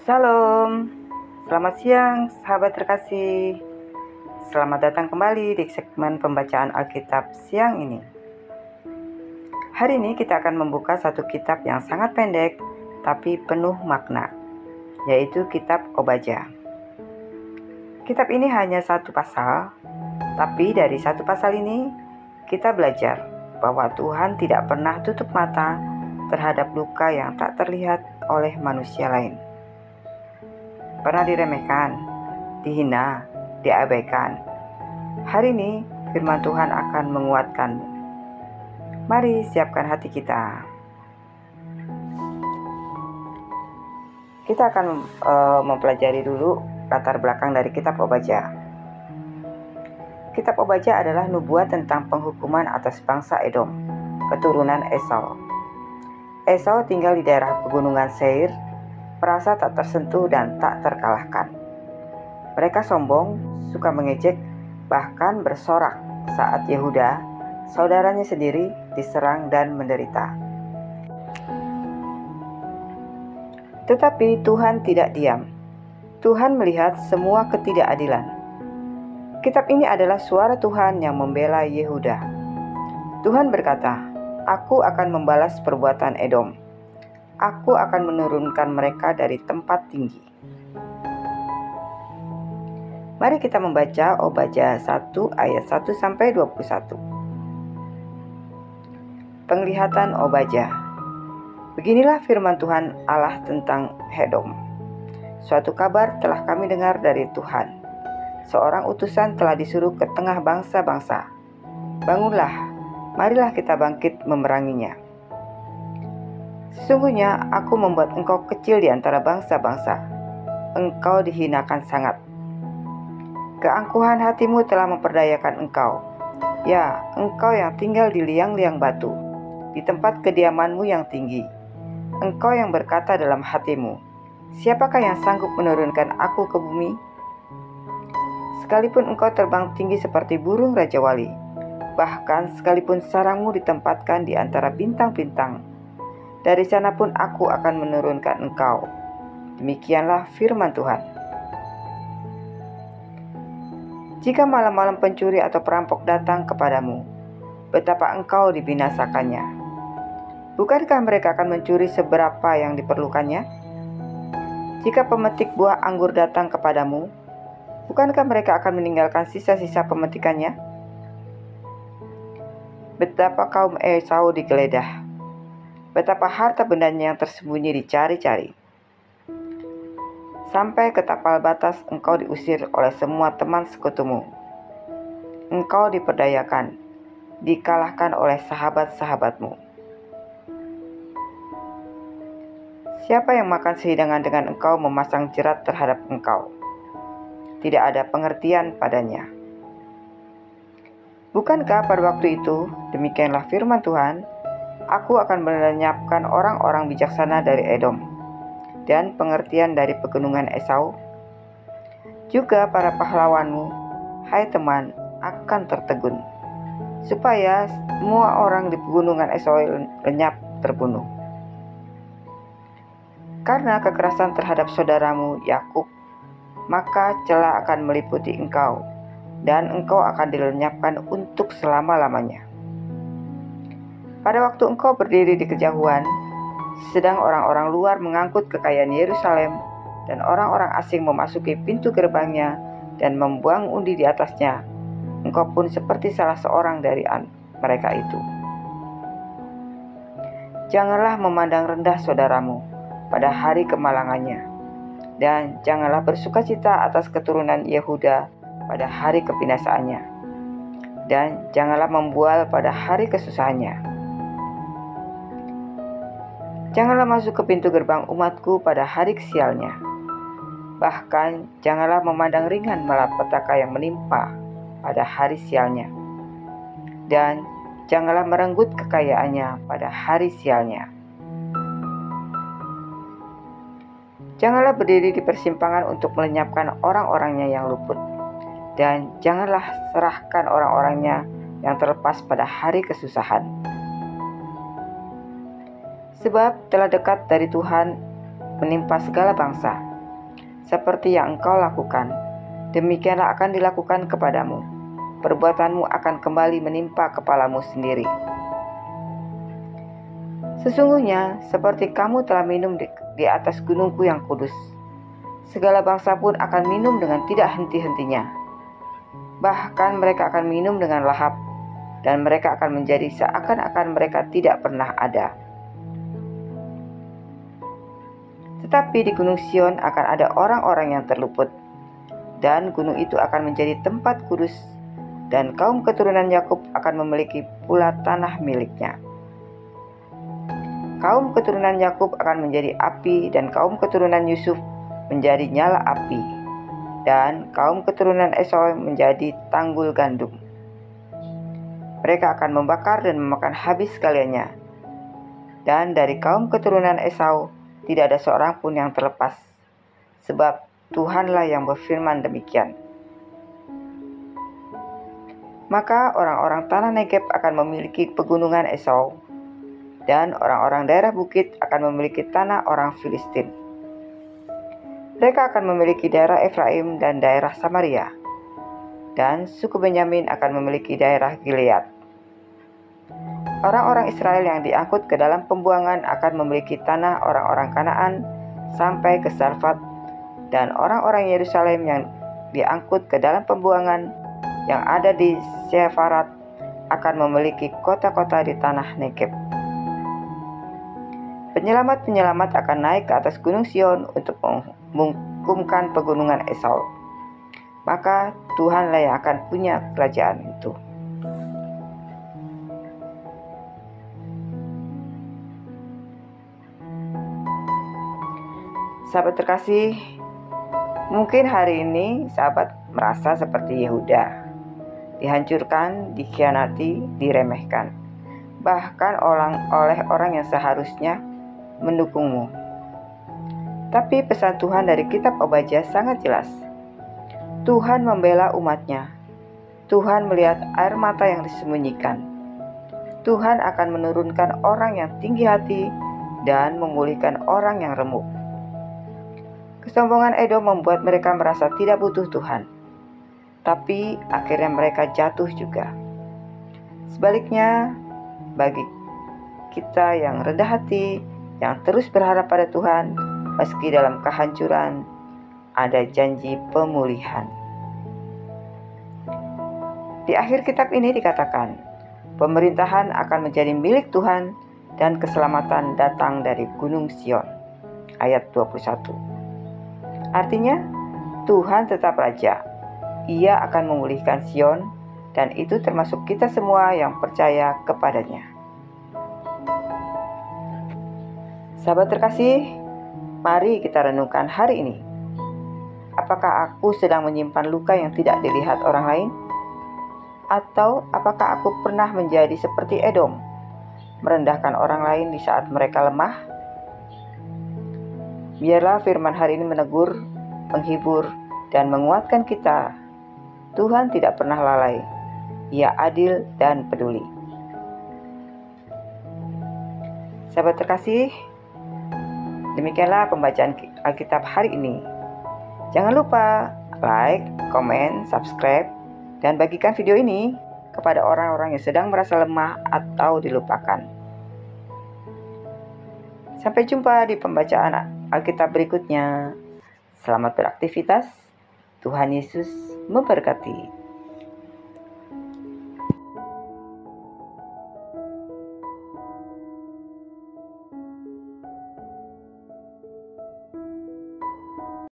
Shalom, selamat siang sahabat terkasih. Selamat datang kembali di segmen pembacaan Alkitab siang ini. Hari ini kita akan membuka satu kitab yang sangat pendek tapi penuh makna, yaitu kitab Obadya. Kitab ini hanya satu pasal, tapi dari satu pasal ini kita belajar bahwa Tuhan tidak pernah tutup mata terhadap luka yang tak terlihat oleh manusia lain. Pernah diremehkan, dihina, diabaikan. Hari ini firman Tuhan akan menguatkanmu. Mari siapkan hati kita. Kita akan mempelajari dulu latar belakang dari kitab Obadya. Kitab Obadya adalah nubuat tentang penghukuman atas bangsa Edom, keturunan Esau. Esau tinggal di daerah pegunungan Seir, merasa tak tersentuh dan tak terkalahkan. Mereka sombong, suka mengejek, bahkan bersorak saat Yehuda, saudaranya sendiri, diserang dan menderita. Tetapi Tuhan tidak diam. Tuhan melihat semua ketidakadilan. Kitab ini adalah suara Tuhan yang membela Yehuda. Tuhan berkata, "Aku akan membalas perbuatan Edom. Aku akan menurunkan mereka dari tempat tinggi." Mari kita membaca Obadya 1 ayat 1 sampai 21. Penglihatan Obadya. Beginilah firman Tuhan Allah tentang Edom. Suatu kabar telah kami dengar dari Tuhan. Seorang utusan telah disuruh ke tengah bangsa-bangsa. Bangunlah, marilah kita bangkit memeranginya. Sesungguhnya aku membuat engkau kecil di antara bangsa-bangsa. Engkau dihinakan sangat. Keangkuhan hatimu telah memperdayakan engkau. Ya, engkau yang tinggal di liang-liang batu, di tempat kediamanmu yang tinggi. Engkau yang berkata dalam hatimu, siapakah yang sanggup menurunkan aku ke bumi? Sekalipun engkau terbang tinggi seperti burung Raja Wali, bahkan sekalipun sarangmu ditempatkan di antara bintang-bintang, dari sana pun aku akan menurunkan engkau. Demikianlah firman Tuhan. Jika malam-malam pencuri atau perampok datang kepadamu, betapa engkau dibinasakannya. Bukankah mereka akan mencuri seberapa yang diperlukannya? Jika pemetik buah anggur datang kepadamu, bukankah mereka akan meninggalkan sisa-sisa pemetikannya? Betapa kaum Esau digeledah, betapa harta bendanya yang tersembunyi dicari-cari. Sampai ke tapal batas engkau diusir oleh semua teman sekutumu. Engkau diperdayakan, dikalahkan oleh sahabat-sahabatmu. Siapa yang makan sehidangan dengan engkau memasang jerat terhadap engkau? Tidak ada pengertian padanya. Bukankah pada waktu itu, demikianlah firman Tuhan, aku akan melenyapkan orang-orang bijaksana dari Edom, dan pengertian dari pegunungan Esau. Juga para pahlawanmu, hai teman, akan tertegun, supaya semua orang di pegunungan Esau lenyap terbunuh. Karena kekerasan terhadap saudaramu Yakub, maka celah akan meliputi engkau, dan engkau akan dilenyapkan untuk selama-lamanya. Pada waktu engkau berdiri di kejauhan, sedang orang-orang luar mengangkut kekayaan Yerusalem, dan orang-orang asing memasuki pintu gerbangnya dan membuang undi di atasnya, engkau pun seperti salah seorang dari mereka itu. Janganlah memandang rendah saudaramu pada hari kemalangannya, dan janganlah bersukacita atas keturunan Yehuda pada hari kebinasaannya, dan janganlah membual pada hari kesusahannya. Janganlah masuk ke pintu gerbang umatku pada hari kesialnya. Bahkan janganlah memandang ringan malapetaka yang menimpa pada hari sialnya. Dan janganlah merenggut kekayaannya pada hari sialnya. Janganlah berdiri di persimpangan untuk melenyapkan orang-orangnya yang luput. Dan janganlah serahkan orang-orangnya yang terlepas pada hari kesusahan. Sebab telah dekat dari Tuhan menimpa segala bangsa, seperti yang engkau lakukan, demikianlah akan dilakukan kepadamu. Perbuatanmu akan kembali menimpa kepalamu sendiri. Sesungguhnya, seperti kamu telah minum di atas gunungku yang kudus, segala bangsa pun akan minum dengan tidak henti-hentinya. Bahkan mereka akan minum dengan lahap, dan mereka akan menjadi seakan-akan mereka tidak pernah ada. Tetapi di Gunung Sion akan ada orang-orang yang terluput, dan gunung itu akan menjadi tempat kudus, dan kaum keturunan Yakub akan memiliki pula tanah miliknya. Kaum keturunan Yakub akan menjadi api, dan kaum keturunan Yusuf menjadi nyala api, dan kaum keturunan Esau menjadi tanggul gandum. Mereka akan membakar dan memakan habis sekaliannya, dan dari kaum keturunan Esau tidak ada seorang pun yang terlepas, sebab Tuhanlah yang berfirman demikian. Maka orang-orang tanah Negeb akan memiliki pegunungan Esau, dan orang-orang daerah bukit akan memiliki tanah orang Filistin. Mereka akan memiliki daerah Efraim dan daerah Samaria, dan suku Benyamin akan memiliki daerah Gilead. Orang-orang Israel yang diangkut ke dalam pembuangan akan memiliki tanah orang-orang Kanaan sampai ke Sarfat, dan orang-orang Yerusalem yang diangkut ke dalam pembuangan yang ada di Sefarat akan memiliki kota-kota di tanah Negeb. Penyelamat-penyelamat akan naik ke atas gunung Sion untuk menghukumkan pegunungan Esau. Maka Tuhanlah yang akan punya kerajaan itu. Sahabat terkasih, mungkin hari ini sahabat merasa seperti Yehuda, dihancurkan, dikhianati, diremehkan, bahkan oleh orang yang seharusnya mendukungmu. Tapi pesan Tuhan dari kitab Obadya sangat jelas. Tuhan membela umatnya. Tuhan melihat air mata yang disembunyikan. Tuhan akan menurunkan orang yang tinggi hati dan memulihkan orang yang remuk. Kesombongan Edom membuat mereka merasa tidak butuh Tuhan, tapi akhirnya mereka jatuh juga. Sebaliknya, bagi kita yang rendah hati, yang terus berharap pada Tuhan, meski dalam kehancuran, ada janji pemulihan. Di akhir kitab ini dikatakan, pemerintahan akan menjadi milik Tuhan dan keselamatan datang dari Gunung Sion. Ayat 21. Artinya, Tuhan tetap Raja. Ia akan memulihkan Sion, dan itu termasuk kita semua yang percaya kepadanya. Sahabat terkasih, mari kita renungkan hari ini. Apakah aku sedang menyimpan luka yang tidak dilihat orang lain? Atau apakah aku pernah menjadi seperti Edom, merendahkan orang lain di saat mereka lemah? Biarlah firman hari ini menegur, menghibur, dan menguatkan kita. Tuhan tidak pernah lalai. Ia adil dan peduli. Sahabat terkasih, demikianlah pembacaan Alkitab hari ini. Jangan lupa like, komen, subscribe, dan bagikan video ini kepada orang-orang yang sedang merasa lemah atau dilupakan. Sampai jumpa di pembacaan Alkitab berikutnya. Selamat beraktivitas. Tuhan Yesus memberkati.